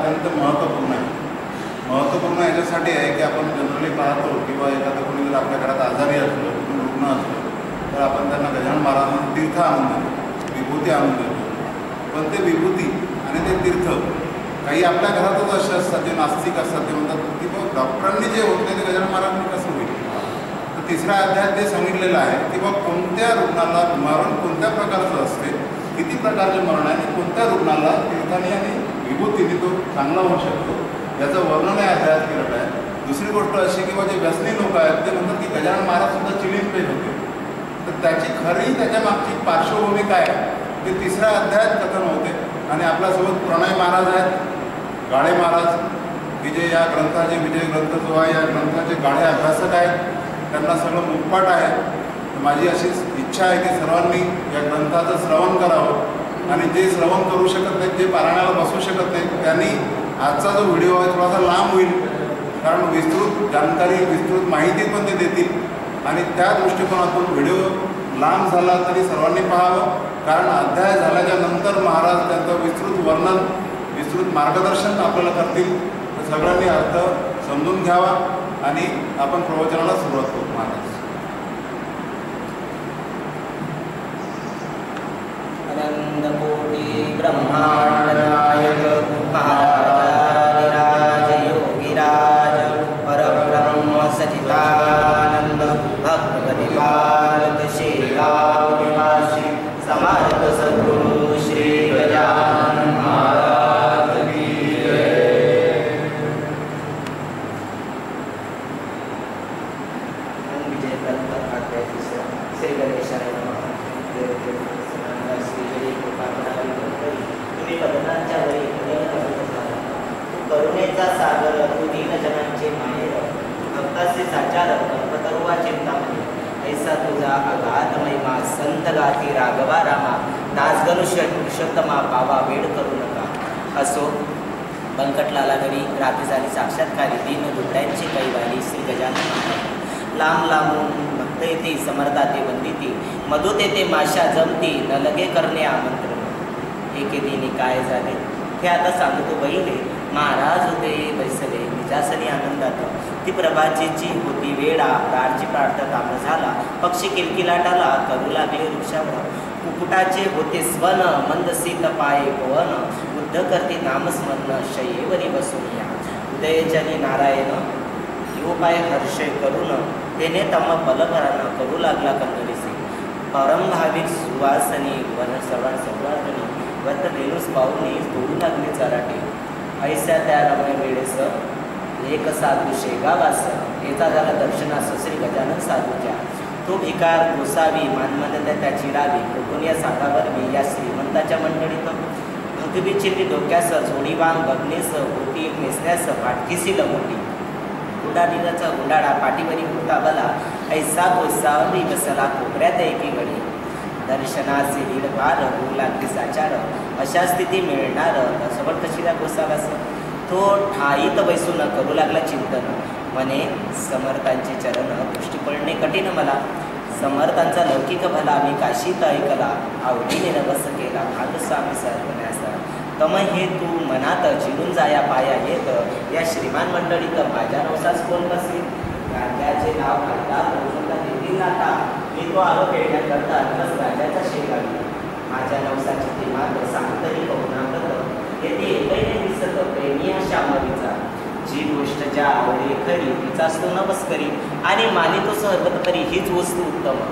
अत्यंत महत्त्वपूर्ण आहे. महत्त्वपूर्ण याच्यासाठी आहे की आपण जनरली पाहतो किंवा एखादं कोणी जर आपल्या घरात आजारी असलं, कोणी रुग्ण असलं, तर आपण त्यांना गजानन महाराजांना तीर्थ आणून देतो, विभूती आणून देतो. पण ते विभूती आणि ते तीर्थ काही आपल्या घरातच असे असतात जे नास्तिक असतात, ते म्हणतात की बघ डॉक्टरांनी जे होत नाही ते गजानन महाराजांनी कसं होईल. तर तिसऱ्या अध्यायात ते सांगितलेलं आहे की बघ कोणत्या रुग्णाला मरण कोणत्या प्रकारचं असते, किती प्रकारचे मरण आहे आणि कोणत्या रुग्णाला तीर्थाने आणि विभूतीने तो चांगला होऊ शकतो याचं वर्णन या अध्यायात केलेलं आहे. दुसरी गोष्ट अशी की जे व्यसनी लोक आहेत ते म्हणतात की गजानन महाराजसुद्धा चिलिंग पेज होते. तर त्याची खरी त्याच्या मागची पार्श्वभूमी काय ते तिसऱ्या अध्यायात कथन होते. आणि आपल्यासोबत प्रणय महाराज आहेत, गाळे महाराज की जे या ग्रंथाचे विजय ग्रंथ जो आहे या ग्रंथाचे गाढे अभ्यासक आहेत, त्यांना सगळं मुखपाट आहे. माझी अशीच इच्छा आहे की सर्वांनी या ग्रंथाचं श्रवण करावं आणि जे श्रवण करू शकत नाहीत, जे पारायणाला बसू शकत नाहीत, त्यांनी आजचा जो व्हिडिओ आहे थोडासा लांब होईल, कारण विस्तृत जानकारी विस्तृत माहिती पण ते देतील आणि त्या दृष्टिकोनातून व्हिडिओ लांब झाला तरी सर्वांनी पाहावं. कारण अध्याय झाल्याच्या नंतर महाराज त्यांचं विस्तृत वर्णन विस्तृत मार्गदर्शन आपल्याला करतील. तर सगळ्यांनी अर्थ समजून घ्यावा आणि आपण प्रवचनाला सुरुवात करू. महाराज अनंतकोटी ब्रह्मांड नायक महाराज योगीराज परब्रह्म सचिदानंद भक्तप्रतिपालक श्रीराम निवासी समर्थ सद्गुरु श्री गजानन महाराज की जय. विजय ग्रंथ अध्याय तिसरा. श्री गणेशाय नमः. तुम्ही बदनांच्या वरी करुणेचा सागर, तू दीनजनांचे माहेर, भक्ताचे साचार, कल्पतरुवा चिंतामणी, ऐसा तुझा अगाध महिमा संत गाती राघवा रामा, दासगणुष्य पुरुषोत्तमा पावा वेळ करू नका. असो बंकटलाला गडी रात्री झाली साक्षात्कारी, दीन दुबळ्यांची कैवारी श्री गजानन महाराज. लांब लांबून भक्त येते समर्थाते वंदिती, मधुत येते माशा जमती, न लगे करणे आमंत्रण. एके दिनी काय झाले हे आता सांगतो बहिले, महाराज होते बैसले निजासनी आनंदात, ती प्रभाचीची होती वेळा, प्रारची प्रार्थना काम झाला, पक्षी किलकिलाटाला करू लागले वृक्षावर, कुकुटाचे होते स्वन, मंद शीत पाये पवन, बुद्ध करते नामस्मरण, शयेवरी बसून या. उदयजनी नारायण उपाय हर्षय करून, तेने तम बलभरानं करू लागला कंदरीसे, परमभाविक सुवासनी वन सर्वां सर्वांनी वत वेणूस पाहुणे तोडू लागले चराटे. ऐसा त्या रमय वेळेस एक साधू शेगावास, याचा झाला दर्शनास श्री गजानन साधूच्या. तो भिकार गोसावी मानमंद त्याची रावी, कुठून या सागावर मी या श्रीमंताच्या मंडळीत, भगवीचिल्ली डोक्यास जोडी वांग बघणेस होती नेसण्यास फाटकीसी लमोटी, उडाडीचा उडाडा पाठीवरी होता बला, ऐसा गोसावी बसला कोपऱ्यात एकी गडी, दर्शनाचे लीड पार होऊ लागली साचार, अशा स्थिती मिळणार सबळ कशीला गोसावास. तो ठाईत बैसून करू लागला चिंतन, मने समर्थांचे चरण दृष्टी पडणे कठीण मला, समर्थांचा लौकिक भला मी काशीत ऐकला, आवडीने नवस केला भाग स्वामी सर्वण्याचा. तम हे तू मनात चिरून जाया पाया येत, या श्रीमान मंडळीत माझ्या नवसास कोण बसे, राजाचे नाव घालता देतील नाता, मी तो आलो खेळण्याकरता बस राजाचा शेगावी, माझ्या नवसाची ती मात्र सांगतरी कौनागत, येथे एकही दिसत प्रेमी श्यामवीचा, जी गोष्ट ज्या आवडे खरी तिचाच तो नवस करी, आणि मानितो सर्वतरी हीच वस्तू उत्तम.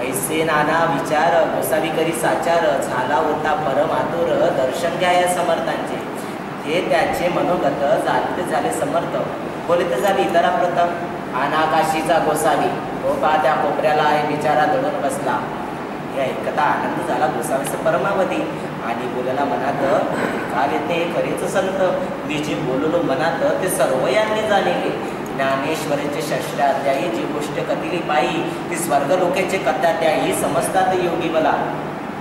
ऐसे नाना विचार गोसावी करी साचार, झाला होता परमातुर दर्शन घ्या या समर्थांचे, हे त्याचे मनोगत जाणते झाले समर्थ, बोलित झाली इतरा प्रथम, अनाकाशीचा गोसावी तो पा त्या कोपऱ्याला आहे बिचारा दडून बसला. हे ऐकता आनंद झाला गोसावीस परमावधी, आणि बोलला मनात काल येते खरेच संत, मी जे बोललो मनात ते सर्व यांनी जाणिले. ज्ञानेश्वराचे षष्ठाध्यायी जी गोष्ट कथिली पायी, ती स्वर्गलोकेचे कथाध्यायी समजतात योगी मला,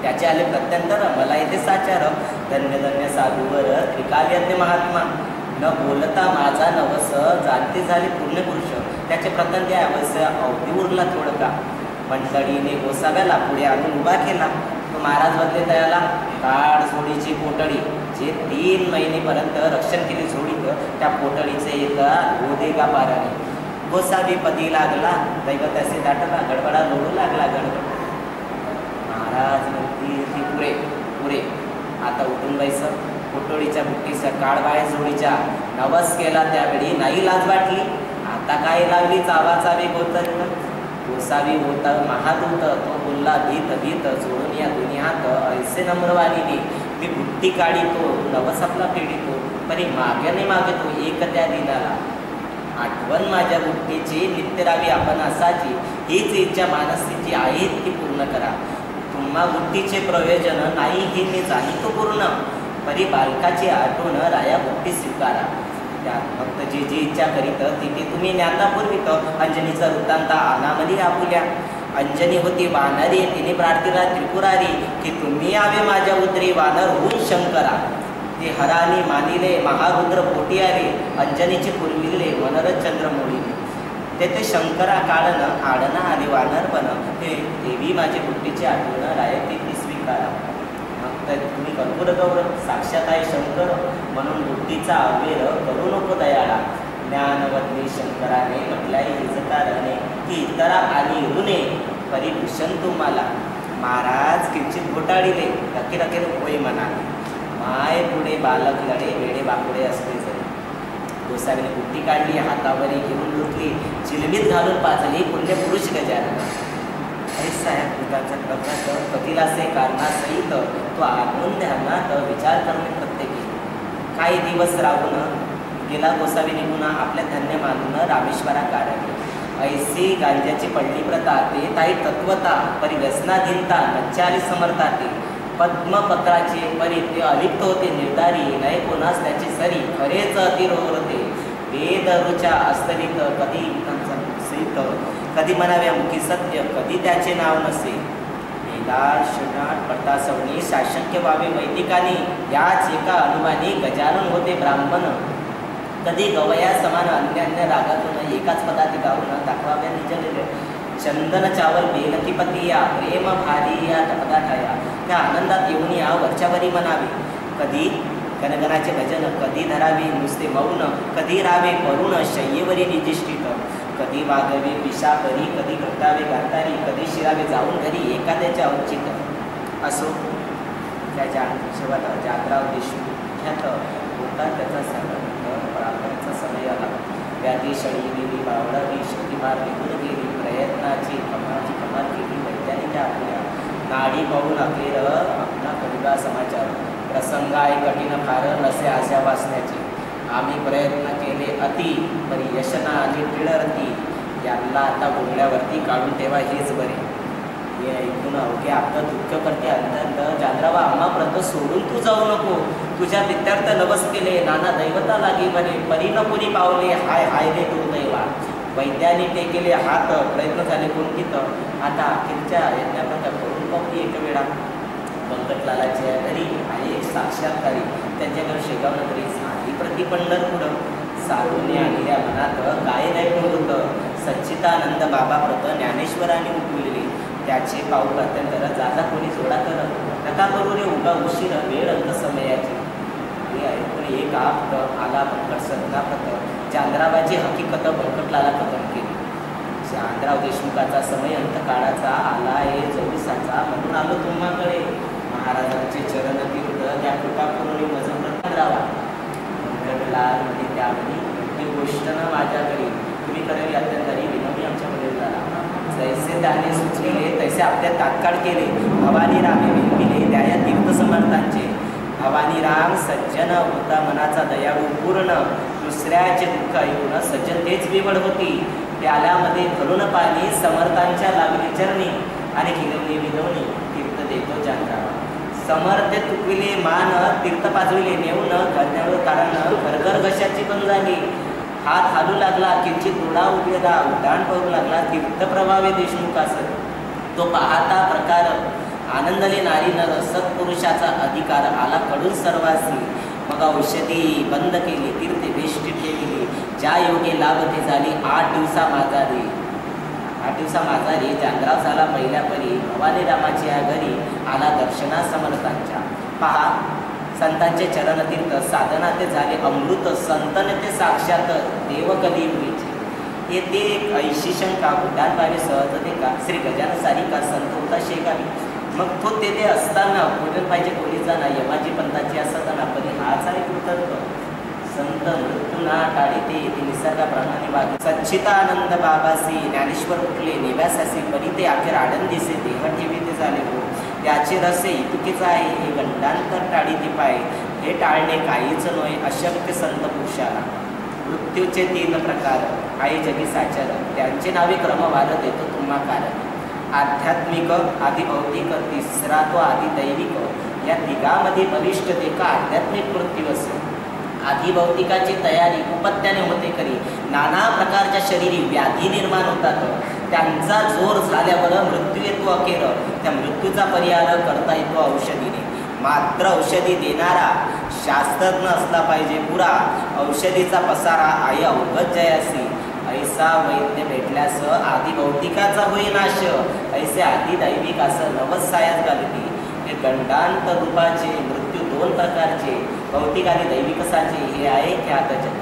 त्याचे आले प्रत्यंतर मला येथे साचार. धन्य धन्य साधूवर त्रिकाल महात्मा, न बोलता माझा नवस जाणते झाले पूर्ण पुरुष, त्याचे प्रथम त्या अवश्य अवधी उरला थोडका. मंडळीने गोसाव्याला पुढे आणून उभा केला, तो महाराज बदले तयाला काढ सोडीची पोटळी, जे 3 महिनेपर्यंत रक्षण केले जोडीत त्या पोटळीचे एका गोदेगा पाराने गोसावी पदी लागला दैवत असे दाटला गडबडा लोडू लागला गडबड. महाराज म्हणती पुरे पुरे आता उठून बैस. पोटोळीच्या बुट्टीच्या काळबाय जोडीच्या नवस केला त्यावेळी नाही लाज वाटली. आता काय लागली चावाचावी गोतर गोसावी होता महादूत तो बोलला भीत भीत जोडून या दुनियात ऐसे नम्रवाणी ती बुट्टी काढितो नवस आपला फेडितो परी माग्याने मागतो एक त्या दिनाला. आठवण माझ्या बुट्टीची नित्य रावी आपण असाची हीच इच्छा मानसीची आहे ती पूर्ण करा. तुम्हा बुट्टीचे प्रयोजन नाही हे मी जाणीतो पूर्ण परी बालकाची आठवण राया बुट्टी स्वीकारा. त्यात फक्त जी जी इच्छा करीत तिथे तुम्ही ज्ञाता पूर्वीत. अंजनीचा वृत्तांत अनामली आपुल्या. अंजनी होती वानरी तिने प्रार्थीला त्रिपुरारी की तुम्ही यावे माझ्या उदरी वानर होऊन शंकरा. ते हरानी मानिले महारुद्र पोटी आले अंजनीचे पूर्विले मनरज चंद्र मोडीले. तेथे शंकरा काळन आडना आले वानरपण हे देवी माझी बुट्टीची आठवण राय ती स्वीकारा. मग तर तुम्ही कर्पूर गौर साक्षात आहे शंकर म्हणून बुद्धीचा अवेर करू नको दयाळा. ज्ञानवदनी शंकराने म्हटल्याय हिजकारणे की इतरा आली ऋणे परिभूषण तुम्हाला. महाराज किंचित घोटाळीले रकी रकेल होय म्हणाले. माय पुढे बालक लढे वेडे बापुडे असते जरी. गोसावीने बुट्टी काढली हातावरी घेऊन लुटली चिलमीत घालून पाजली पुण्य पुरुष गजानन. साहेब भूताचा प्रकाश कधीला से कारणासहित तो आणून ध्यानात विचार करणे प्रत्येकी. काही दिवस राहून गेला गोसावी निघून आपल्या धन्य मानून रामेश्वरा काढली. ऐसी गांजाची पडली प्रता ते ताई तत्वता परी व्यसनाधीनता नच्चारी समर्था ते. पद्मपत्राचे परी ते अलिप्त होते निर्धारी नये कोणास त्याची सरी खरेच अतिरोहते. वेद रुचा अस्तरित कधी श्रीत कधी म्हणाव्या मुखी सत्य कधी त्याचे नाव नसे. वेदार्शनाट पटासवणी शाशंक्य व्हावे वैदिकानी याच एका अनुमानी गजानन होते ब्राह्मण. कधी गवया समान अन्यान्य रागातून एकाच पदात गाऊन दाखवाव्या निजलेले. चंदन चावल बेलकी पतिया प्रेम भारी या पदाठाया त्या आनंदात येऊन या वरच्यावरी म्हणावे. कधी गणगणाचे भजन कधी धरावे नुसते मौन कधी रावे करुण शय्येवरी निजिष्ठित. कधी वागवे विषापरी कधी घटावे गातारी कधी शिरावे जाऊन घरी एखाद्याचे औचित. असो त्याच्या शेवट जागराव देशमुख ह्यात होता त्याचा सांगत प्रार्थनेचा समय आला. व्याधी शळी गेली बावडावी शक्तिमार निघून गेली प्रयत्नाची कमाल केली वैज्ञानिक आपल्या. नाडी पाहून अखेर आपला कविता समाचार प्रसंग आहे कठीण फार नसे आशा वाचण्याचे. आम्ही प्रयत्न केले अति परी यशना आली टिळरती. याला आता बोलण्यावरती काढून ठेवा हेच बरे. हे ऐकून अवघे आपलं दुःख करते अंतर्त जागरावा आम्हा प्रत सोडून तू जाऊ नको. तुझ्या विद्यार्थ नवस केले नाना दैवता लागे बरे परी न कोणी पावले हाय हाय रे दुर्दैवा. वैद्याने ते केले हात प्रयत्न झाले कोणतीत. आता अखेरच्या यज्ञाप्रकार करून पाहू एक वेळा. व्यंकटलालाच्या घरी आहे एक साक्षात्कारी त्यांच्याकडे शेगाव नगरी साधी प्रति पंढरपूर. साधूने आणल्या मनात काय नाही होतं. सच्चिदानंद बाबा प्रत ज्ञानेश्वराने उठविले त्याचे पाऊल अत्यंतर जाता कोणी जोडा कर नका करू रे उगा उशीर वेळ अंत समयाची. हे ऐकून एक आप्त आला बंकट सदनापत चांद्राबाची हकीकत बंकटलाला कथन केली. चांद्राव देशमुखाचा समय अंतकाळाचा आला हे चोवीसाचा म्हणून आलो तुम्हाकडे. महाराजांचे चरण तीर्थ त्या कृपा करून मजूर राहा. बंकटलाल म्हणजे त्यावेळी ही गोष्ट न माझ्याकडे तुम्ही करावी अत्यंतरी विनम्र आमच्याकडे झाला. जैसे त्याने सुचविले तैसे आपल्या तात्काळ केले. भवानी रामे विनविले त्या या तीर्थसमर्थांचे. भवानी राम सज्जन होता मनाचा दयाळू पूर्ण. दुसऱ्याचे दुःख ऐकून सज्जनतेच विवड होती. प्याल्यामध्ये भरून पाणी समर्थांच्या लागली चरणी आणि खिलवली विधवणी तीर्थ देतो जाणरावा. समर्थ तुकविले मान तीर्थ पाजविले नेऊन करण्यावर कारण घरघर घशाची पण झाली. हात हालू लागला किंचित उडा उभेदा उड्डाण करू लागला तीर्थप्रभावे देशमुखास. तो पाहता प्रकार आनंदले नारी नर सत्पुरुषाचा अधिकार आला कडून सर्वासी. मग औषधी बंद केली तीर्थे बेष्टी ठेवली. ज्या योगे लाभते झाली 8 दिवसा माझारी. 8 दिवसा माझारी चांद्राव झाला पहिल्या परी. भवानी रामाच्या घरी आला दर्शना समर्थांच्या. पहा संतांचे चरणतीर्थ साधना ते झाले अमृत, संतन ते साक्षात देव कधी होईचे. येथे एक ऐशी शंका उड्डाण पावे सहजते का, श्री गजानन सारी का संत होता शेगावी. मग तो तेथे असताना पूजन पाहिजे कोणी जाणा, यमाजी पंथाची असताना परी हाच आहे कृतर्क. संत मृत्यूना टाळीते येथे निसर्गाप्रमाणे वागे, सच्चिदानंद बाबासी ज्ञानेश्वर उठले नेव्यासासी, परी ते अखेर आनंदीसे देह ठेवी ते झाले हो. त्याचे रसे इतुकीच आहे हे गंडांतर टाळीते पाय, हे टाळणे काहीच नव्हे अशक्य संत पुरुषाला. मृत्यूचे 3 प्रकार आहे जगी साचार, त्यांचे नावे क्रमवार देतो तुम्हा कारण. आध्यात्मिक, आधी भौतिक, तिसरा तो आधी दैविक. या तिघामध्ये बलिष्ठ देखा आध्यात्मिक मृत्यू असे. आधी भौतिकाची तयारी उपत्याने होते करी, नाना प्रकारच्या शरीरी व्याधी निर्माण होतात. त्यांचा जोर झाल्यावर मृत्यू येतो अखेर, त्या मृत्यूचा परिहार करता येतो औषधीने. मात्र औषधी देणारा शास्त्रज्ञ असला पाहिजे पुरा, औषधीचा पसारा आहे अवघत जयासी. ऐसा वैद्य भेटल्यास आधी भौतिकाचा होई नाश, ऐसे आधी दैविक असं नवस सायास घालते. हे गंडांत रूपाचे मृत्यू 2 प्रकारचे, भौतिक आणि दैविकसाचे हे आहे ख्यात जग.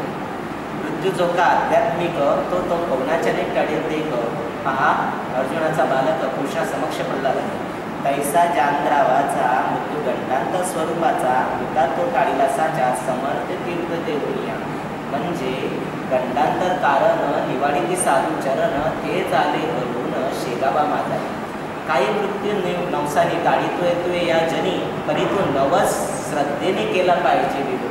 मृत्यू जो का आध्यात्मिक तो पवनाच्या टळेल देख. पहा अर्जुनाचा बालक पुरुषा समक्ष पडला नाही, तैसा जांद्रावाचा मृत्यू गंडांत स्वरूपाचा, होता तो टाळीला साचा समर्थ तीर्थ देऊया. म्हणजे गंडांतर कारण निवाडी ती साधू चरण, ते झाले करून शेगावा माझा. काही मृत्यू नवसाने टाळीतो येतोय या जनी, परी तो नवस श्रद्धेने केला पाहिजे विभू.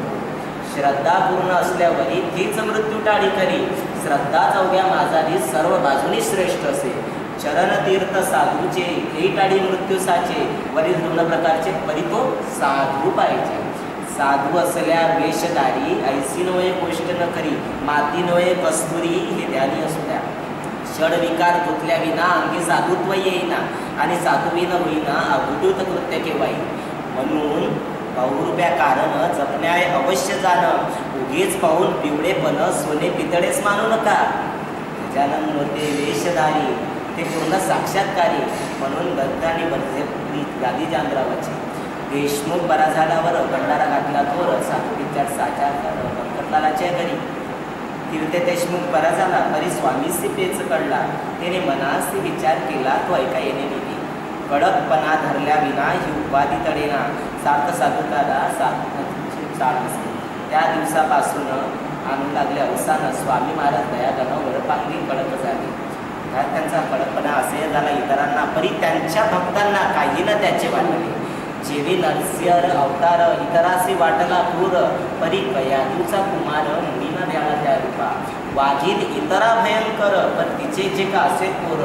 श्रद्धा पूर्ण असल्यावरी तीच मृत्यू टाळी करी, श्रद्धा चौघ्या माझारी सर्व बाजूनी श्रेष्ठ असे. चरणतीर्थ साधूचे हे टाळी मृत्यू साचे, वरील 2 प्रकारचे परी तो साधू पाहिजे. साधू असल्या वेशधारी, ऐसी नोये गोष्ट न करी, माती नोये कस्तुरी हे ध्यानी असल्या. षडविकार धुतल्या विना अंगी साधुत्व येईना, आणि साधुविन होईना अवधूत कृत्य केव्हाही. म्हणून बहुरूप्या कारण जपण्याय अवश्य जाणं, उगीच पाहून पिवळेपण सोने पितळेच मानू नका. गजानन होते वेशधारी, ते पूर्ण साक्षात्कारी, म्हणून बद्ध आणि बर्जे गादी जांद्रावाची. देशमुख बरा झाल्यावर भंडारा घातला थोर, साधू विचार साचार कर व्यंकटलालाच्या घरी. तीर्थे देशमुख बरा झाला तरी स्वामीसी पेच कळला, त्याने मनासी विचार केला तो ऐका येणे निधी. कडकपणा धरल्या विना ही उपाधी तडेना, सार्थ साधुताला साधू. त्या दिवसापासून आणू लागले अवसान, स्वामी महाराज दयागण वरपांगी कडक झाले. त्यांचा कडकपणा असे झाला इतरांना, परी त्यांच्या भक्तांना काही न त्याचे वाटले. जेवी नरसिंह अवतार इतरासी वाटला पूर, परी कयादूचा कुमार मुलीना द्याला त्या रूपा. वाजीत इतरा भयंकर, पण तिचे जे का असे पोर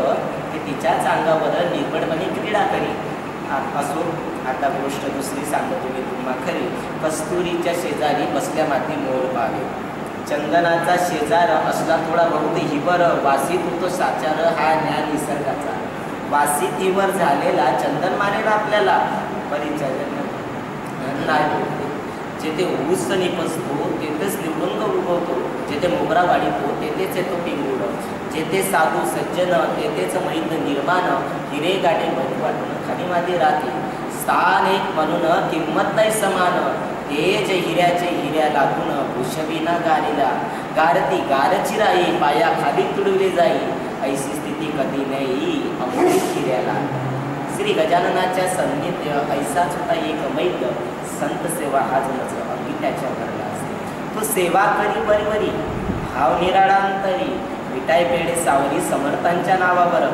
ते तिच्याच अंगावर निर्भडपणे क्रीडा करी. असो आता गोष्ट दुसरी सांगतो मी तुम्हा खरी. कस्तुरीच्या शेजारी बसल्या माती मोर पावे, चंदनाचा शेजार असला थोडा बहुत हिवर, वासित होतो साचार हा ज्ञान निसर्गाचा. वासित हिवर झालेला चंदन मानेल आपल्याला, परिचर्यन नाही. जेथे ऊस निपसतो तेथेच निवडुंग उगवतो, जेथे मोगरा वाढीतो तेथेच येतो पिंगुड, जेथे साधू सज्जन तेथेच मैद निर्माण. हिरे गाडे बघू वाटून खाली माती राहते, स्थान एक म्हणून किंमत नाही समान. तेज हिऱ्याचे हिऱ्या लागून भूषविना गारीला, गारती गारची राई पाया खाली तुडवली जाई. ऐशी स्थिती कधी नाही अमृत हिऱ्याला. श्री गजाननाच्या सान्निध्य ऐसाच होता एक मैद. संत सेवा हा जणच अगदी त्याच्या घरला असे. तो सेवा करी बरीबरी भाव निराळांतरी, विटाय पेढे सावरी समर्थांच्या नावावर.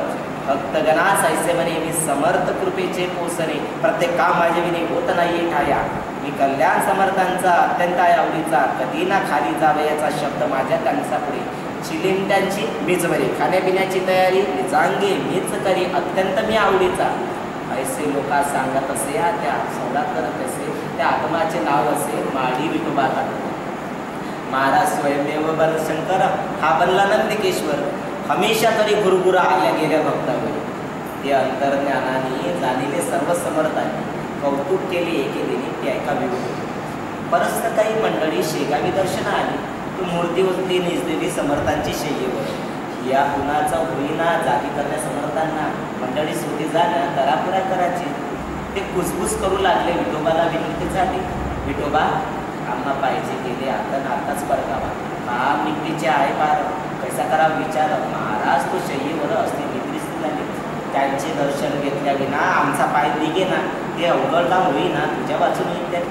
भक्तगणास ऐसे म्हणे मी समर्थ कृपेचे पोसणे, प्रत्येक काम माझे विने होत नाही ठाया. मी कल्याण समर्थांचा अत्यंत आवडीचा, कधी ना खाली जावे याचा शब्द माझ्या त्यांचा पुढे. चिलिंट्यांची मीच बरी, खाण्यापिण्याची तयारी निजांगी मीच करी, अत्यंत मी आवडीचा. ऐसे लोक सांगत असे त्या संवाद करत असे, त्या आत्माचे नाव असे माडी विठोबा. महाराज स्वयंदेव बल शंकर हा बनला नंदिकेश्वर. हमेशा तरी गुरुगुरा आल्या गेल्या भक्तावर. ते अंतर्ज्ञानाने जाणलेले सर्व समर्थांनी कौतुक केले एके दिनी ते ऐका विवेक. परस्त काही मंडळी शेगावी दर्शन आली, तू मूर्ती होती निजलेली समर्थांची शय्येवर. या गुणाचा होईना जागी करण्या समर्थांना मंडळी सुटी जाण्या तरापुरा करायची. ते कुसबुस करू लागले, विठोबाला विनंती झाली. विठोबा आम्हा पाहिजे गेले आता आताच परगावा काम निघतीचे आहे पार कैसा करा विचार महाराज तो शय्येवर असते निद्रिस्त झाले त्यांचे दर्शन घेतल्या विना आमचा पाय निघे ना ते अवघड काम होईना तुझ्या वाचून येईल त्या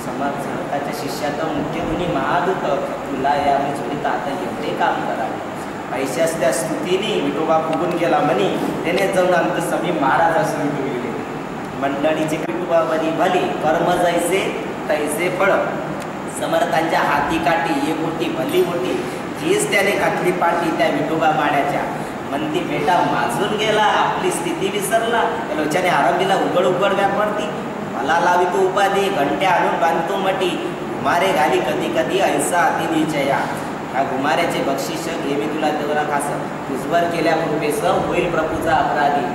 समर्थाच्या शिष्याचं मुख्य गुणी महादूत तुला या जोडीत आता एवढे काम करावे पैशाच त्या स्तुतीने विठोबा फुगून गेला म्हणे त्याने जाऊन आमचं समी महाराज असून गेले मंडळीचे विठोबावरी भली कर्म जैसे तैसे फळ समर्थांच्या हाती काठी एक मोठी भली मोठी हीच त्याने घातली पाठी त्या विठोबा माड्याच्या म्हणती बेटा माजून गेला आपली स्थिती विसरला त्या लोच्याने आरंभीला उघड उघड व्यापरती मला लावी तो उपाधी घंट्या आणून बांधतो मटी घुमारे घाली कधी कधी ऐसा अति निचया हा घुमाऱ्याचे बक्षीस घे मी तुला देवरा खास तुझवर केल्या कृपेस होईल प्रभूचा अपराधी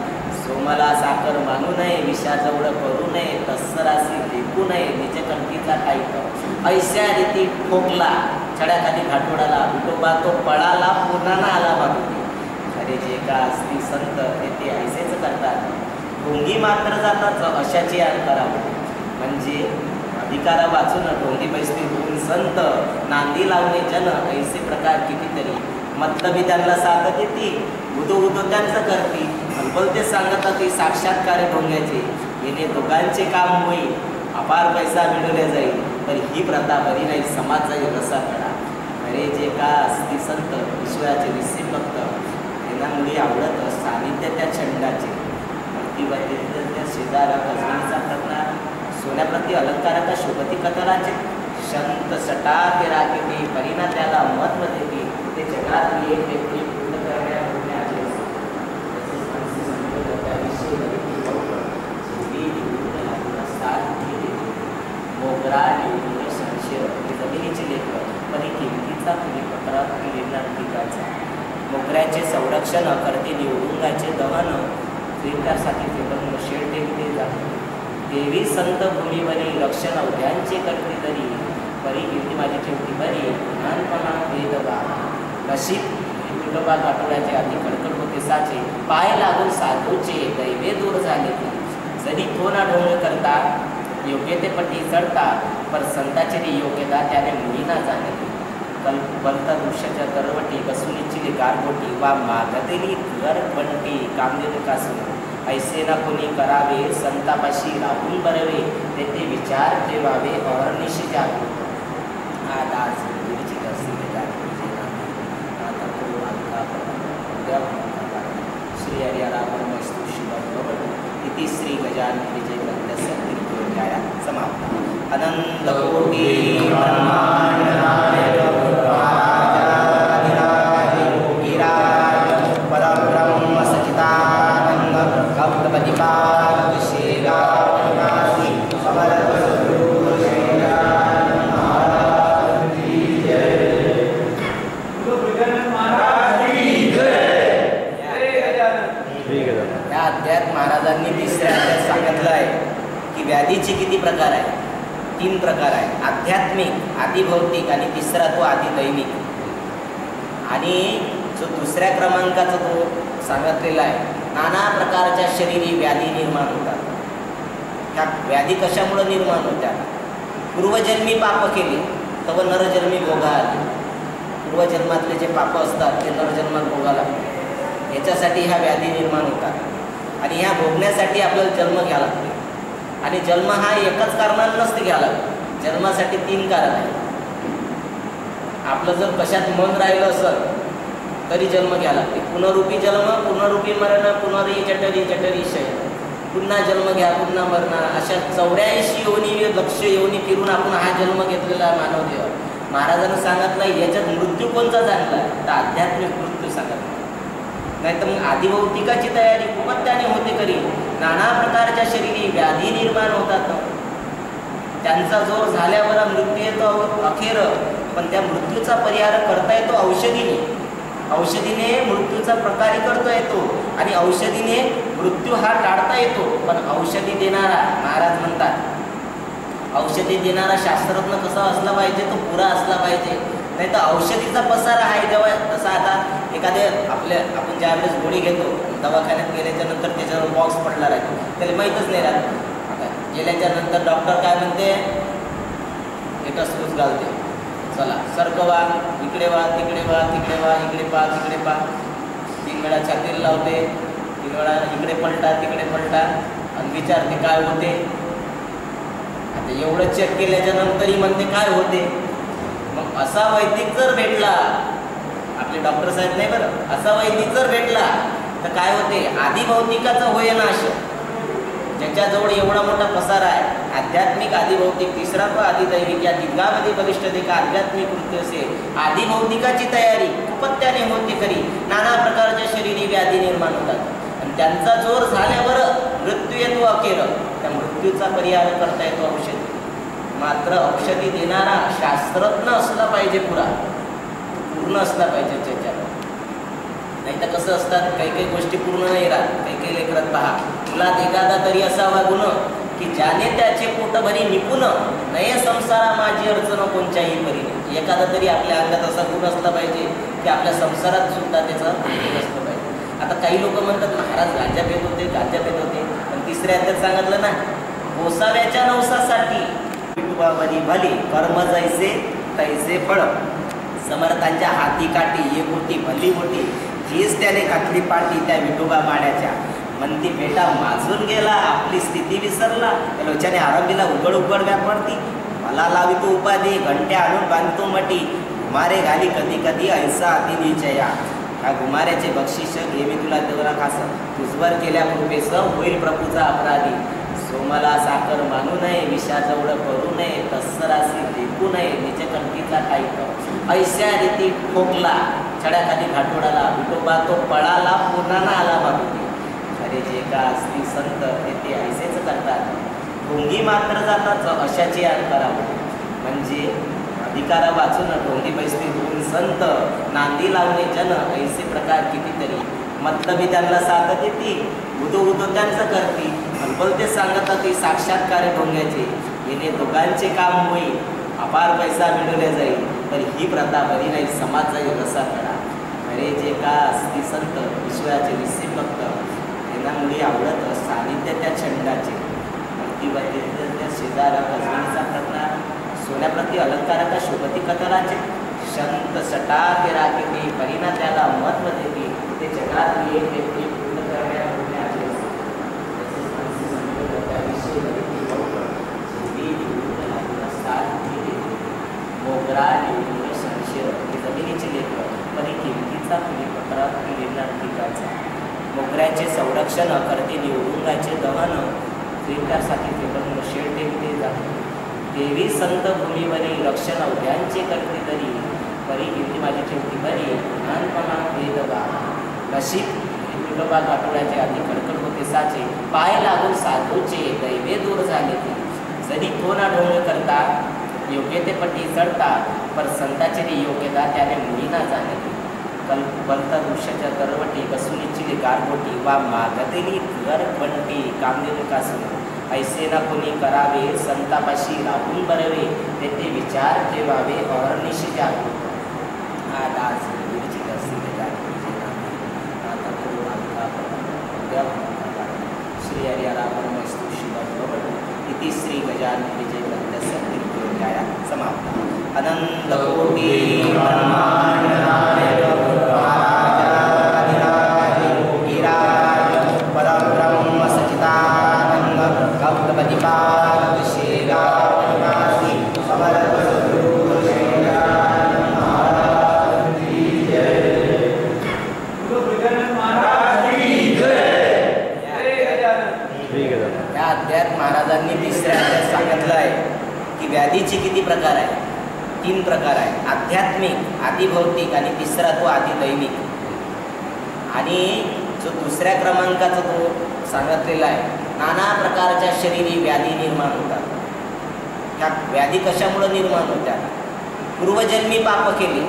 सोमला साखर मानू नये विषाजवळ करू नये तस्सरासी लेखू नये निज कंठीचा टाईट ऐश्या रीती ठोकला छड्याखाली घाटोडाला विठोबा तो पळाला पुन्हा ना आला बाबू अरे जे का असती संत ते ऐसेच करतात ढोंगी मात्र जातात अशाची यार करावं म्हणजे अधिकारा वाचून ढोंगी पैसे होऊन संत नांदी लावणे जन ऐसे प्रकार कितीतरी मतलबी त्यांना सांगत येते उदो उदो त्यांचं करते बोलते सांगत ती साक्षात्कार ढोंग्याचे येणे दोघांचे काम होईल अपार पैसा मिळवल्या जाईल तर ही प्रथा बरी नाही समाज जाईल रसा करा अरे जे का असती संत ईश्वराचे निश्चित भक्त त्यांना मुली आवडत सानिध्य त्या छंदाचे त्या शेजारा कजवणीचा करणार सोन्याप्रती अलंकाराचा शोभती कतराचे संत सटा ते राखते परिणा त्याला महत्व देते ते जगात एक व्यक्ती पूर्ण करण्याचे मोगरा संशय जमिनीचे लेख परी किमतीचा पत्रा पिकाचा मोगऱ्याचे संरक्षण करते निवडुंगाचे दहन प्रेतासाठी फेकून शेड ते जाते देवी संत भूमीवरी रक्षण अवघ्यांचे करते तरी परी किमती माझी ठेवती बरी लहानपणा भेदवा नशीब विठोबा काटोड्याचे आधी कडकड होते साचे पाय लागून साधूचे दैवे दूर झाले ते जरी थोना ढोंग करता योग्यतेपटी चढता पर संताची ती योग्यता त्याने मुलीना जाणे कल्पलता वृक्षाच्या तरवटी बसून इच्छिली गारगोटी वा मागतेली घर बनटी कामदेव कासून ऐसे ना कोणी करावे संतापाशी राहून बरवे तेथे विचार ठेवावे अहर्निशी जावे आज श्री हरिहरावस्तु शिव इति श्री गजानन विजय ग्रंथस्य अध्याय समाप्त अनंत कोटि ब्रह्मांड नायक परब्रह्म सच्चिदानंद भक्तपतिपाद श्रीरा महाराजांनी तिसऱ्या अध्यायात सांगितलं आहे की व्याधीचे किती प्रकार आहे 3 प्रकार आहे आध्यात्मिक आदिभौतिक आणि तिसरा तो आदिदैनिक आणि जो दुसऱ्या क्रमांकाचा तो सांगितलेला आहे नाना प्रकारच्या शरीरी व्याधी निर्माण होतात ह्या व्याधी कशामुळे निर्माण होतात पूर्वजन्मी पाप केली तर नरजन्मी भोगा आले पूर्वजन्मातले जे पाप असतात ते नरजन्मात भोगाला याच्यासाठी ह्या व्याधी निर्माण होतात आणि ह्या भोगण्यासाठी आपल्याला जन्म घ्यावा लागतो आणि जन्म हा एकच कारणानं नसते घ्यावा लागतो जन्मासाठी 3 कारण आहे आपलं जर कशात मन राहिलं असेल तरी जन्म घ्यावा लागते पुनरुपी जन्म पुनरुपी मरण पुनरी जठरी जठरी शय पुन्हा जन्म घ्या पुन्हा मरण अशा 84 योनी लक्ष योनी फिरून आपण हा जन्म घेतलेला मानव देव महाराजांना सांगितलं याच्यात मृत्यू कोणता चांगला तर आध्यात्मिक मृत्यू सांगितला नाही तर मग आदिभौतिकाची तयारी खूपच त्याने होते करी नाना प्रकारच्या शरीरी व्याधी निर्माण होतात त्यांचा जोर झाल्यावर मृत्यू येतो अखेर पण त्या मृत्यूचा परिहार करता येतो औषधीने मृत्यूचा प्रकार करता येतो आणि औषधीने मृत्यू हा टाळता येतो पण औषधी देणारा महाराज म्हणतात औषधी देणारा शास्त्रज्ञ कसा असला पाहिजे तो पुरा असला पाहिजे नाही तर औषधीचा पसारा आहे जेव्हा तसा आता एखाद्या आपण ज्यावेळेस गोळी घेतो दवाखान्यात गेल्याच्या नंतर त्याच्यावर बॉक्स पडला राहतो त्याला माहीतच नाही राहत आता गेल्याच्या नंतर डॉक्टर काय म्हणते एकच सूच घालते. चला सारखं वा, इकडे वा, तिकडे वा, तिकडे वा, इकडे पा, तिकडे पा. 3 वेळा छातीला लावते, 3 वेळा इकडे पलटा, तिकडे पलटा आणि विचारते काय होते. आता एवढं चेक केल्याच्या नंतरही म्हणते काय होते. मग असा वैदिक जर भेटला, आपले डॉक्टर साहेब नाही बरं, असा वैदिक जर भेटला तर काय होते, आदिभौतिकाचा होय नाश. ज्याच्याजवळ एवढा मोठा पसारा आहे, आध्यात्मिक आदिभौतिक, तिसरा व आदिदैविक, या तिघामध्ये बलिष्ठते का आध्यात्मिक कृत्य असेल, आदिभौतिकाची तयारी उपत्याने होते खरी. नाना प्रकारच्या शरीरी व्याधी निर्माण होतात आणि त्यांचा जोर झाल्यावर मृत्यू येतो अखेर. त्या मृत्यूचा परिहार करता येतो औषधी. मात्र औषधी देणारा शास्त्रज्ञ असला पाहिजे, पूर्ण असला पाहिजे त्याच्यात. नाही तर कसं असतात, काही काही गोष्टी पूर्ण नाही राहत. काही लेकरात पहा, मुलात एखादा तरी असावा गुण की ज्याने त्याचे पोटभरी निपुण, नये संसारा माझी अडचण कोणत्याही परीने. एखादा तरी आपल्या अंगात असा गुण असला पाहिजे की आपल्या संसारात सुद्धा त्याचा गुण असला पाहिजे. आता काही लोक म्हणतात महाराज गांजा पेत होते, पण तिसऱ्या अध्यायात सांगितलं ना, गोसाव्याच्या नवसासाठी विठुबावरी भली, कर्म जैसे तैसे फळ. समर्थांच्या हाती काठी एक होती भली मोठी, हीच त्याने घातली पाठी त्या विठोबा माड्याच्या. म्हणती बेटा माजून गेला, आपली स्थिती विसरला. त्या लोच्याने आरंभीला उघड व्यापरती, मला लावी तो उपाधी, घंट्या आणून बांधतो मटी. घुमारे घाली कधी कधी ऐसा अति निचया. ह्या घुमाऱ्याचे बक्षीस घे मी तुला देवरा खास, तुझवर केल्या कृपेस होईल प्रभूचा अपराधी. सोमला साखर मानू नये, विषाजवळ करू नये, तस्सरासी लेखू नये, निजकंठीचा टाईप. ऐशा रीती ठोकला, छड्याखाली घाटोडाला, विठोबा तो पळाला, पुन्हा आला मागून. अरे जे का असती संत ते ऐसेच करतात, ढोंगी मात्र जातात अशाची आड करावं. म्हणजे अधिकारा वाचून ढोंगी पैसे होऊन संत, नांदी लावणे जन, ऐसे प्रकार कितीतरी. मतलबी त्यांना साथ देती, उदो त्यांचं करती, बोलते सांगत ती साक्षात्कार ढोंग्याचे. येणे दोघांचे काम होईल, अपार पैसा मिळवल्या जाईल, तर ही प्रथा बरी नाही, समाज जाईल रसा करा. अरे जे का असती संत, ईश्वराचे निश्चित भक्त, त्यांना मुली आवडत सानिध्य त्या छंदाचे. त्या शेजारा कजवीचा प्रकार, सोन्याप्रती अलंकाराचा शोभती कथलाचे. संत सटा ते राखते, परिणा त्याला महत्व देते, ते जगात येते पूर्ण करण्या मोगरा संशय जमिनीचे लेखक, पण किमतीचा फुलीपत्रा ठिकाणचा. मोगऱ्याचे संरक्षण करते निवडुंगाचे दहन, क्रीडासाठी फेकून शेड देते जाते. देवी संत भूमीवरी रक्षण अवघ्यांचे करते तरी, परी किती माझी ठेवती बरी, लहानपणा भेदबा. नशीब विठोबा घाटोळ्याचे आधी कडकड होते साचे, पाय लागून साधूचे दैवे दूर झाले ते. जरी तो ना ढोंग करता, योग्यतेपटी चढता, पर संताची योग्यता त्याने मुलीना जाणली. कल्पलता वृक्षाच्या तरवटी, कसुनीची गारगोटी, वा मागतेली गरबंटी, कामदेव कासून. ऐसे ना कोणी करावे, संतापाशी राहून बरवे, तेथे विचार ठेवावे, अहर्निशी जावे. हा दास श्री हरिहरापरमस्तु शिवभवतु इति श्री गजानन विजय ग्रंथस्य समाप्त. अनंत कोटि ब्रह्मांड नायक राजाधिराज योगिराज परब्रह्म सच्चिदानंद भक्तपतिपाद श्रीरामनिवासी समर्थ सद्गुरु श्रीराम महाराज की जय. या अध्यायात महाराजांनी तिसऱ्या अध्यायात सांगितलं आहे की व्याधीचे किती प्रकार आहे. 3 प्रकार आहे, आध्यात्मिक, आदिभौतिक आणि तिसरा तो आदिदैविक. आणि जो दुसऱ्या क्रमांकाचा तो सांगितलेला आहे, नाना प्रकारच्या शरीरी व्याधी निर्माण होतात. ह्या व्याधी कशामुळे निर्माण होतात? पूर्वजन्मी पाप केली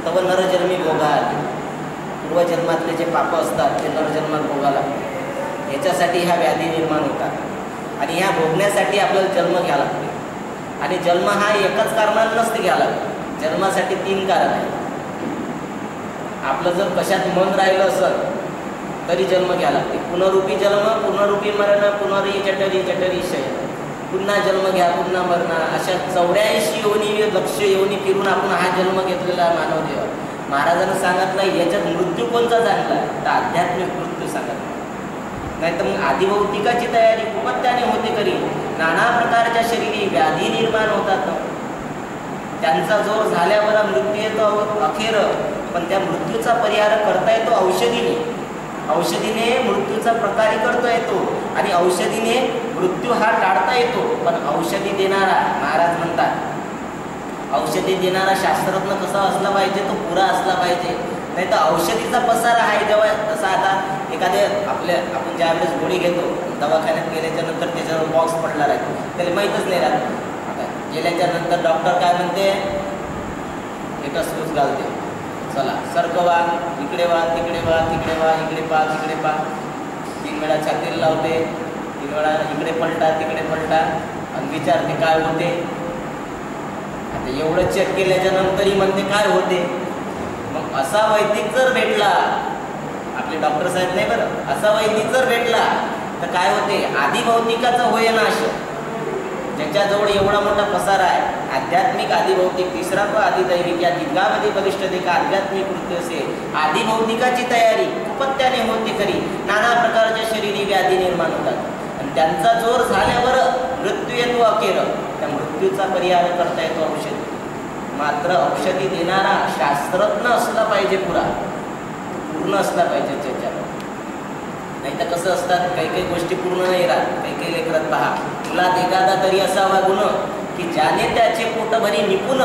तर नरजन्मी भोगा आली. पूर्वजन्मातले जे पाप असतात ते नरजन्मात भोगा लागतात. याच्यासाठी ह्या व्याधी निर्माण होतात. आणि ह्या भोगण्यासाठी आपल्याला जन्म घ्यावा लागतो. आणि जन्म हा एकच कारणानं नसते घ्यावा लागतो. जन्मासाठी 3 कारण आहेत. आपलं जर कशात मन राहिलं असेल तरी जन्म घ्यावा लागते. पुनरुपी जन्म, पुनरुपी मरण, पुनरी जठरी जठरी शयन. पुन्हा जन्म घ्या, पुन्हा मरणं, अशा 84 योनी लक्ष योनी फिरून आपण हा जन्म घेतलेला मानव देव. महाराजांना सांगितलं याच्यात मृत्यू कोणता चांगला, तर आध्यात्मिक मृत्यू सांगत नाही तर मग आदिभौतिकाची तयारी कुपत्याने होते करी. नाना प्रकारच्या शरीरी व्याधी निर्माण होतात, त्यांचा जोर झाल्यावर मृत्यू येतो अखेर. पण त्या मृत्यूचा परिहार करता येतो औषधीने. औषधीने मृत्यूचा प्रकारही करता येतो आणि औषधीने मृत्यू हा टाळता येतो. पण औषधी देणारा, महाराज म्हणतात औषधी देणारा शास्त्रज्ञ कसा असला पाहिजे, तो पुरा असला पाहिजे. नाही तर औषधीचा पसारा आहे जेव्हा, तसा आता एखाद्या आपण ज्यावेळेस गोळी घेतो दवाखान्यात गेल्याच्या नंतर त्याच्यावर बॉक्स पडला राहतो, त्याला माहीतच नाही राहत. आता गेल्याच्या नंतर डॉक्टर काय म्हणते, एकच डोस घालते, चला सारखं वा, इकडे वा, तिकडे वा, तिकडे वा, इकडे पा, तिकडे पा. 3 वेळा छातीला लावते, 3 वेळा इकडे पलटा, तिकडे पलटा आणि विचारते काय होते. आता एवढं चेक केल्याच्या नंतरही म्हणते काय होते. मग असा वैदिक जर भेटला, आपले डॉक्टर साहेब नाही बरं, असा वैदिक जर भेटला तर काय होते, आदिभौतिकाचा होय नाश. ज्याच्याजवळ एवढा मोठा पसारा आहे, आध्यात्मिक आदिभौतिक, तिसरा तो आदिदैविक, या तिघामध्ये बलिष्ठ देखा आध्यात्मिक कृत्य असे. आदिभौतिकाची तयारी कुपत्याने होते करी. नाना प्रकारच्या शरीरी व्याधी निर्माण होतात आणि त्यांचा जोर झाल्यावर मृत्यू येतो अखेर. त्या मृत्यूचा परिहार करता येतो औषधी. मात्र औषधी देणारा शास्त्रज्ञ असला पाहिजे, पूर्ण असला पाहिजे त्याच्यावर. नाही तर कसं असतात, काही काही गोष्टी पूर्ण नाही राहत. काही लेकरात पहा, मुलात एखादा तरी असावा गुण की ज्याने त्याचे पोटभरी निपुण,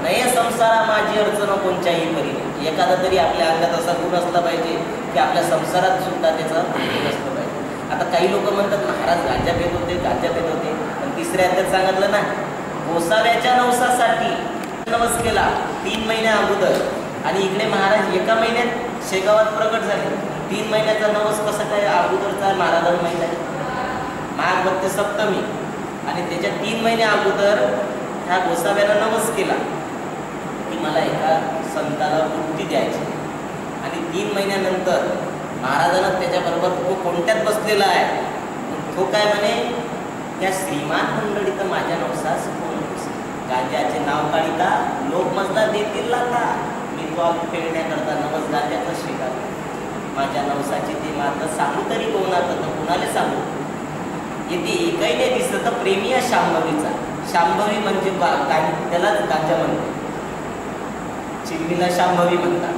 नये संसारा माझी अडचण कोणत्याही परी. एखादा तरी आपल्या अंगात असा गुण असला पाहिजे की आपल्या संसारात सुद्धा त्याचं गुण असलं पाहिजे. आता काही लोक म्हणतात महाराज गांजा पेत होते, पण तिसऱ्या अध्यायात सांगितलं ना, गोसाव्याच्या नवसासाठी नवस केला 3 महिन्या अगोदर, आणि इकडे महाराज एका महिन्यात शेगावात प्रकट झाले. 3 महिन्याचा नवस कसा काय अगोदरचा महाराजांना माहीत आहे. माघ बत्ते सप्तमी आणि त्याच्या 3 महिन्या अगोदर ह्या गोसाव्यानं नवस केला की मला एका संताला मुक्ती द्यायची. आणि 3 महिन्यानंतर महाराजांना त्याच्याबरोबर तो कोणत्यात बसलेला आहे, तो काय म्हणे, त्या श्रीमान मंडळीत माझ्या नवसास कोण गांजाचे नाव काढिता लोक मजला देतील लाता. मी तो फेडण्याकरता नवस गांजाचा स्वीकार, माझ्या नवसाची ते मात्र सांगू तरी कोणाला, तर कुणाला सांगू. येथे एकही नाही दिसत प्रेमी या शांभवीचा. शांभवी म्हणजे त्यालाच गांजा म्हणते, चिमणीला शांभवी म्हणतात.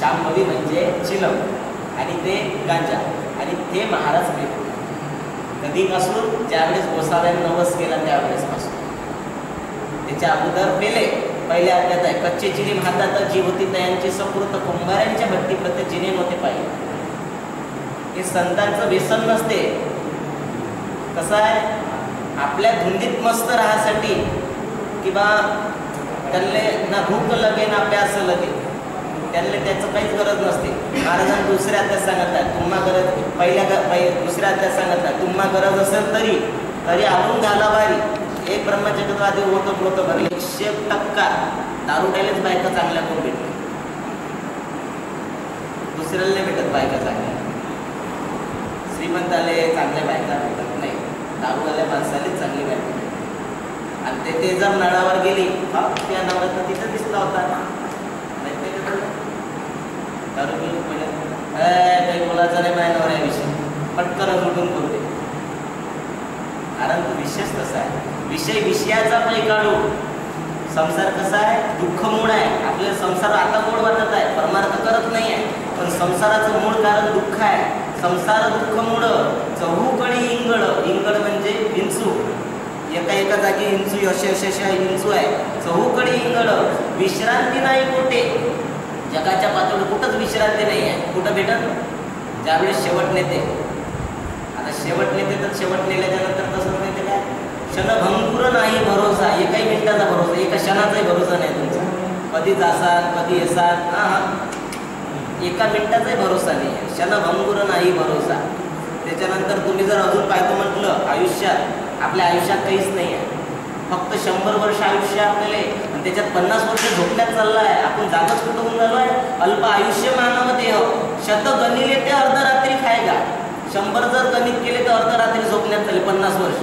शांभवी म्हणजे चिलम आणि ते गांजा, आणि ते महाराज पेट. कधीपासून, ज्यावेळेस गोसाव्याने नवस केला त्यावेळेसपासून. त्याच्या अगोदर पहिल्या अध्यायात आहे, कच्चे चिली हातात जी होती तयांची सकृत, कुंभारांच्या भक्ती प्रत्ये जिने नव्हते पाहिजे. हे संतांचं व्यसन नसते. कसं आहे, आपल्या धुंदीत मस्त राहण्यासाठी किंवा त्यांना ना भूक लगे ना प्यास लगे, त्यांना त्याचं काहीच गरज नसते. महाराजांनी दुसऱ्या अध्यायात सांगतात, तुम्हा गरज दुसऱ्या अध्यायात सांगतात, तुम्हा गरज असेल तरी आपण घाला बारी. एक ब्रह्मचक्रवादी होतं भरले 100% दारू प्यायलाच बायका चांगल्या कोण भेटते, दुसऱ्याला नाही भेटत बायका चांगल्या. श्रीमंताले चांगल्या बायका भेटत नाही, दारूवाल्या माणसालेच चांगली बायका. आणि ते जर नळावर गेली, त्या नवरात्र तिथं दिसला होता. दारू पिऊन काही बोलायचं नाही माझ्या नवऱ्याविषयी, पटकन उठून बोलते. कारण तो विषयच तसा आहे. विषयाचा पै काढू. संसार कसा आहे, दुःख मूळ आहे. आपल्याला संसार आता गोड वाटत आहे, परमार्थ करत नाही आहे, पण संसाराचं मूळ कारण दुःख आहे. संसार दुःख मूळ चहूकडे इंगड म्हणजे हिंसू. एका जागी हिंसू, अशा हिंसू आहे. चहूकडे इंगड, विश्रांती नाही कुठे. जगाच्या पातळीवर कुठंच विश्रांती नाही आहे. कुठं भेटत, ज्यावेळेस शेवट नेते. आता शेवट नेते तर शेवट नेल्याच्या नंतर तसं माहिती काय, क्षणभंगुर नाही भरोसा. एकाही मिनिटाचा भरोसा, एका क्षणाचाही भरोसा नाही तुमचा. कधी जासाल, कधी येसाल, एका मिनिटाचाही भरोसा नाही आहे. क्षणभंगुर नाही भरोसा. त्याच्यानंतर तुम्ही जर अजून पाहतो म्हटलं, आयुष्यात आपल्या आयुष्यात काहीच नाही आहे. फक्त 100 वर्ष आयुष्य आपल्याला, आणि त्याच्यात 50 वर्ष झोपण्यात चाललं आहे. आपण जागच कुठं होऊन झालो आहे. अल्प आयुष्य मानव देह, शत गणिले ते अर्धरात्री खायगा. 100 जर गणित केले तर अर्धरात्री झोपण्यात झाले 50 वर्ष.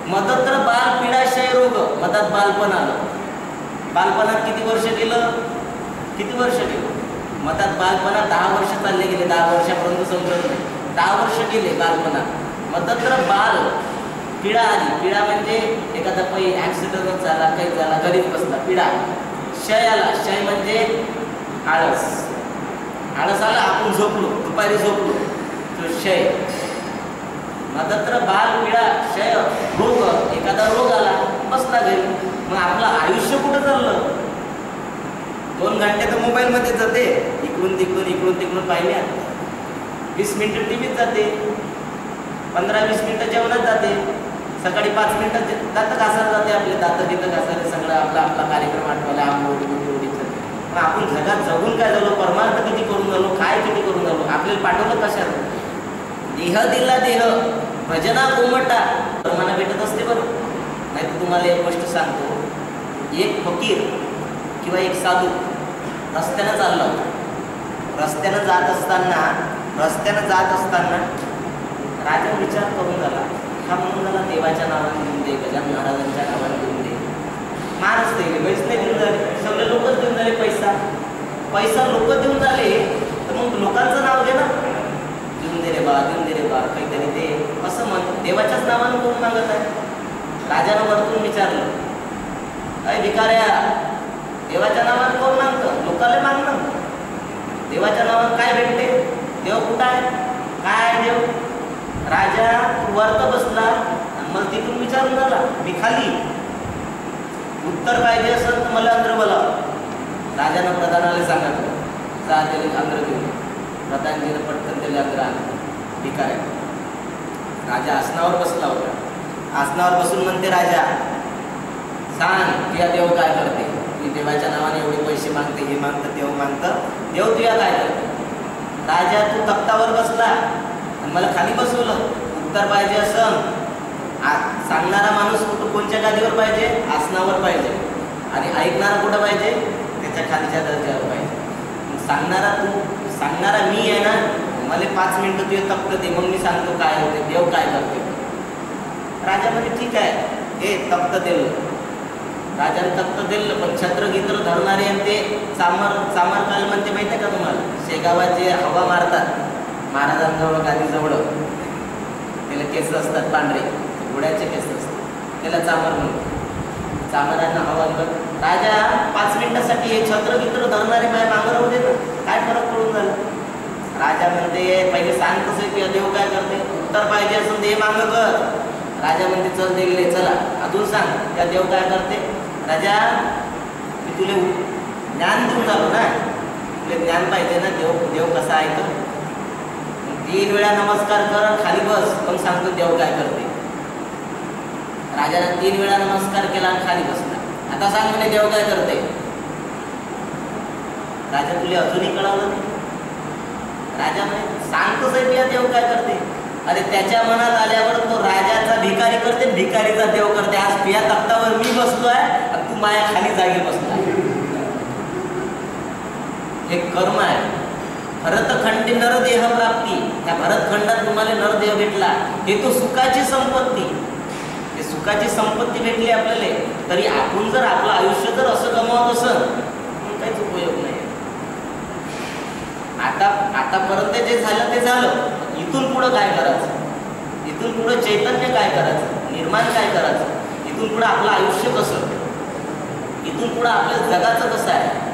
मदत्र बाल पीडाशय रोग, मधात बालपण आलं. बालपणात किती वर्ष गेलं? किती वर्ष गेलं? मधात बालपणात 10 वर्ष चालले गेले, 10 वर्षापर्यंत समजत नाही, 10 वर्ष गेले बालपणात. मदत्र बाल पिढा आली. पिढा म्हणजे एखादा काही ॲक्सिडेंट झाला, काही झाला, घरीच बसला, पिढा. क्षय आला. क्षय म्हणजे आळस. आळस आला, आपण झोपलो, दुपारी झोपलो, तो क्षय. मदत्र बाल पिढा क्षय रोग, एखादा रोग आला, बसला घरी. मग आपलं आयुष्य कुठं चाललं? 2 घंटे तर मोबाईलमध्ये जाते, इकडून तिकडून पाहिल्या. 20 मिनिटं टी व्हीत जाते, 15-20 मिनिटं जेवणात जाते, सकाळी 5 मिनिटं दात घासायला जाते, आपले दात गीतं घासायला, सगळं आपला कार्यक्रम आठवायला, आंबोडीचं. मग आपण जगात जगून काय झालो? परमार्थ किती करून झालो? काय किती करून झालो? आपल्याला पाठवलं कशाला? देह दिला देह भजना गोमटा मला भेटत असते बरं. नाही तर तुम्हाला एक गोष्ट सांगतो. एक फकीर किंवा एक साधू रस्त्यानं चालला होता. रस्त्यानं जात असताना राजा विचार करून झाला, हा म्हणून झाला देवाच्या नावाने देऊन दे, गजानन महाराजांच्या नावाने देऊन दे. महाराज दिले, पैसे नाही देऊन झाले, सगळे लोकच देऊन झाले. पैसा लोक देऊन झाले, तर मग लोकांचं नाव घे ना. देऊन दे रे बा, देऊन दे रे बा, काहीतरी दे असं म्हण. देवाच्याच नावानं कोण मागत आहे? राजानं वरतून विचारलं, अय भिकाऱ्या, देवाच्या नावानं कोण मागतं? लोकांना मागणं. देवाच्या नावानं काय भेटते? देव कुठं आहे? काय आहे देव? राजा वरत बसला आणि मला तिथून विचारून झाला, मी खाली. उत्तर पाहिजे असेल तर मला अंध्र बोला. राजानं प्रधानाला सांगितलं, जा त्याला अंध्र देऊन. प्रधानजीनं पटकन त्याला अंध्र आलं. भिकाऱ्या. राजा आसनावर बसला होता. आसनावर बसून म्हणते, राजा सांग, तुझ्या देव काय करते? तू देवाच्या नावाने एवढे पैसे मागते, हे मागतं, देव मागतं, देव तुझ्या काय करते? राजा, तू तख्तावर बसला आणि मला खाली बसवलं. उत्तर पाहिजे असं सांगणारा माणूस कुठं कोणत्या गादीवर पाहिजे? आसनावर पाहिजे. आणि ऐकणारा कुठं पाहिजे? त्याच्या खालच्या दर्जावर पाहिजे. सांगणारा मी आहे ना. मला 5 मिनिटं तुझे तख्त दे, मग मी सांगतो काय होते, देव काय करते. राजा म्हणजे ठीक आहे, हे तख्त दिलं. राजाने तख्त दिलं, पण छत्रगित्र धरणारे आणि ते चामरकाल म्हणते माहिती आहे का तुम्हाला? शेगावात जे हवा मारतात महाराजांजवळ, गादीजवळ, त्याला केस असतात पांढरे, घोड्याचे केस असतात, त्याला चामर म्हणतो. चामरांना हवा कर. राजा 5 मिनिटासाठी हे छत्रगित्र धरणारे माझ्या मागं राहू दे ना, काय फरक पडून झाला? राजा म्हणते, पहिले सांग कसं की देव काय करते? उत्तर पाहिजे असून दे मागं कर. राजा म्हणते, चल दिले, चला अजून सांग, त्या देव काय करते? राजा, मी तुला ज्ञान देऊन झालो ना, तुला ज्ञान पाहिजे ना, देव कसा आहे तो? 3 वेळा नमस्कार कर, खाली बस, मग सांगतो देव काय करते. राजाने 3 वेळा नमस्कार केला आणि खाली बसला. आता सांग म्हणे देव काय करते. राजा, तुला अजूनही कळवलं नाही? राजा म्हणे, सांगतोच आहे तुला देव काय करते. अरे त्याच्या मनात आल्यावर तो राजाचा भिकारी करते, भिकारीचा देव करते. आज पिया तख्तावर मी बसलोय आणि तू माया खाली जागी बसलाय. हे कर्म आहे. भरतखंडी नरदेह प्राप्ती. त्या भरतखंडात तुम्हाला नरदेह भेटला, हे तो सुखाची संपत्ती. हे सुखाची संपत्ती भेटली आपल्याला, तरी आपण जर आपलं आयुष्य जर असं गमावत असेल मग काहीच उपयोग नाही. आतापर्यंत जे झालं ते झालं. इथून पुढं काय करायचं? इथून पुढं चैतन्य काय करायचं? निर्माण काय करायचं? इथून पुढं आपलं आयुष्य कसं? इथून पुढं आपल्या जगाचं कसं आहे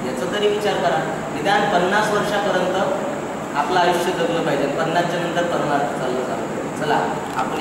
याचा तरी विचार करा. निदान 50 वर्षापर्यंत आपलं आयुष्य जगलं पाहिजे. 50च्या नंतर परमार्थ चाललं. चला आपण